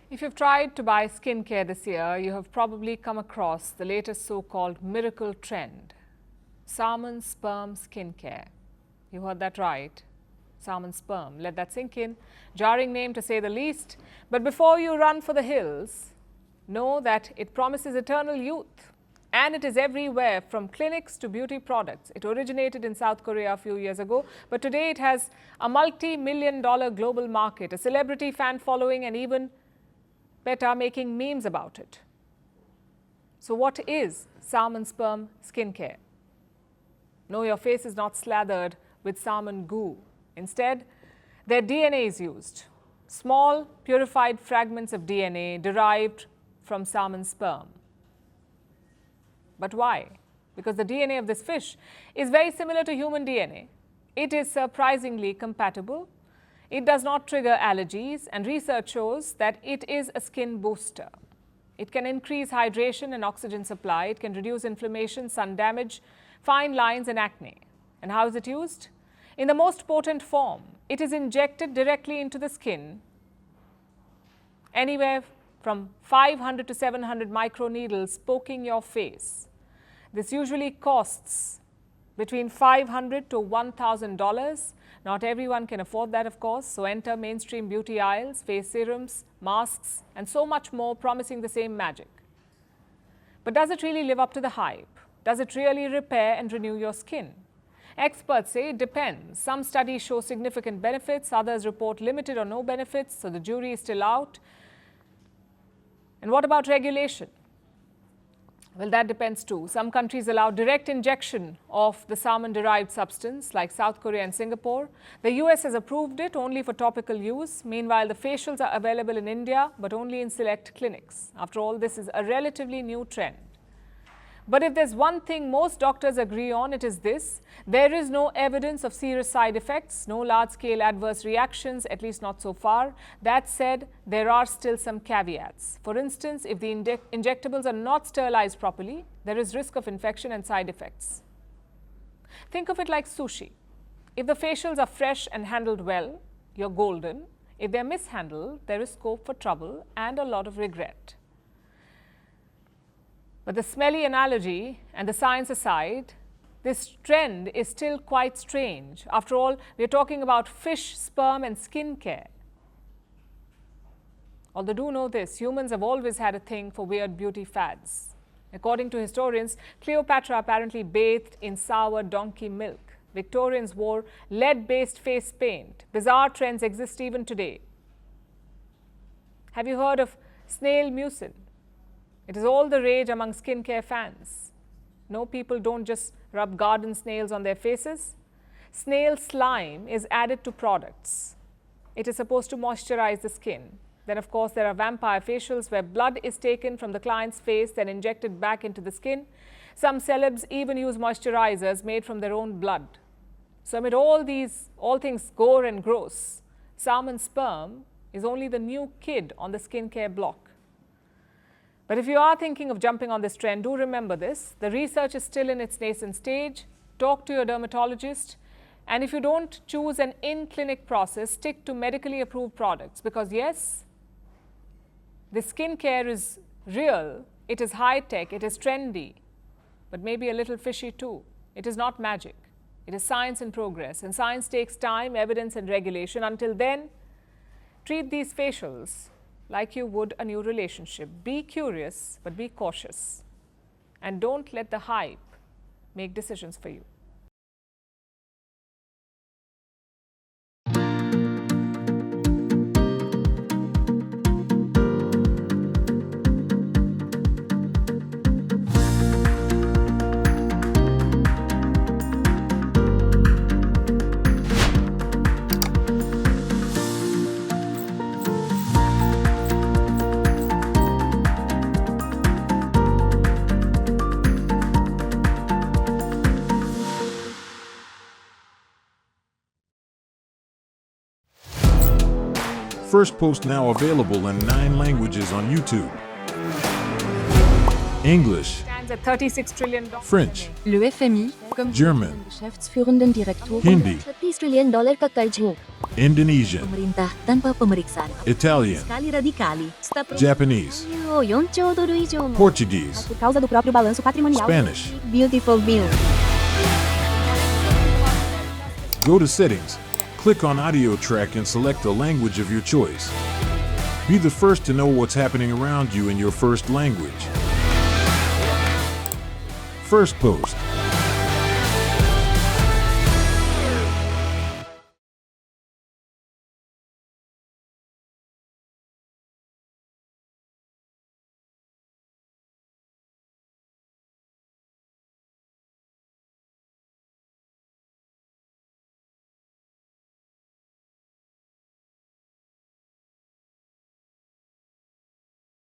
If you've tried to buy skincare this year, you have probably come across the latest so-called miracle trend, Salmon Sperm skincare. You heard that right. Salmon Sperm. Let that sink in. Jarring name to say the least. But before you run for the hills, know that it promises eternal youth. And it is everywhere, from clinics to beauty products. It originated in South Korea a few years ago, but today it has a multi-million-dollar global market, a celebrity fan following, and even PETA making memes about it. So what is Salmon Sperm skincare? No, your face is not slathered with salmon goo. Instead, their DNA is used. Small, purified fragments of DNA derived from salmon sperm. But why? Because the DNA of this fish is very similar to human DNA. It is surprisingly compatible. It does not trigger allergies, and research shows that it is a skin booster. It can increase hydration and oxygen supply. It can reduce inflammation, sun damage, fine lines, and acne. And how is it used? In the most potent form. It is injected directly into the skin, anywhere from 500 to 700 microneedles poking your face. This usually costs between $500 to $1,000. Not everyone can afford that, of course, so enter mainstream beauty aisles, face serums, masks, and so much more, promising the same magic. But does it really live up to the hype? Does it really repair and renew your skin? Experts say it depends. Some studies show significant benefits, others report limited or no benefits, so the jury is still out. And what about regulation? Well, that depends too. Some countries allow direct injection of the salmon-derived substance, like South Korea and Singapore. The US has approved it only for topical use. Meanwhile, the facials are available in India, but only in select clinics. After all, this is a relatively new trend. But if there's one thing most doctors agree on, it is this: there is no evidence of serious side effects, no large-scale adverse reactions, at least not so far. That said, there are still some caveats. For instance, if the injectables are not sterilized properly, there is risk of infection and side effects. Think of it like sushi. If the facials are fresh and handled well, you're golden. If they're mishandled, there is scope for trouble and a lot of regret. But the smelly analogy and the science aside, this trend is still quite strange. After all, we're talking about fish, sperm, and skincare. Although do know this, humans have always had a thing for weird beauty fads. According to historians, Cleopatra apparently bathed in sour donkey milk. Victorians wore lead-based face paint. Bizarre trends exist even today. Have you heard of snail mucin? It is all the rage among skincare fans. No, people don't just rub garden snails on their faces. Snail slime is added to products. It is supposed to moisturize the skin. Then, of course, there are vampire facials where blood is taken from the client's face, then injected back into the skin. Some celebs even use moisturizers made from their own blood. So amid all things gore and gross, salmon sperm is only the new kid on the skincare block. But if you are thinking of jumping on this trend, do remember this: the research is still in its nascent stage. Talk to your dermatologist. And if you don't choose an in-clinic process, stick to medically approved products. Because yes, the skincare is real, it is high-tech, it is trendy, but maybe a little fishy too. It is not magic. It is science in progress. And science takes time, evidence, and regulation. Until then, treat these facials like you would a new relationship. Be curious, but be cautious. And don't let the hype make decisions for you. Firstpost now available in 9 languages on YouTube. English, Stands at $36 trillion. French, Le FMI, comme German, Geschäftsführenden Direktor, Hindi, $30 trillion का कर्ज हो Indonesian, Pemerintah tanpa pemeriksaan. Italian, Sekali radikali. Stop. Japanese, 4兆ドル以上も。 Portuguese, Por causa do próprio balanço patrimonial. Spanish. Beautiful bill. Go to Settings, click on Audio Track and select a language of your choice. Be the first to know what's happening around you in your first language. Firstpost.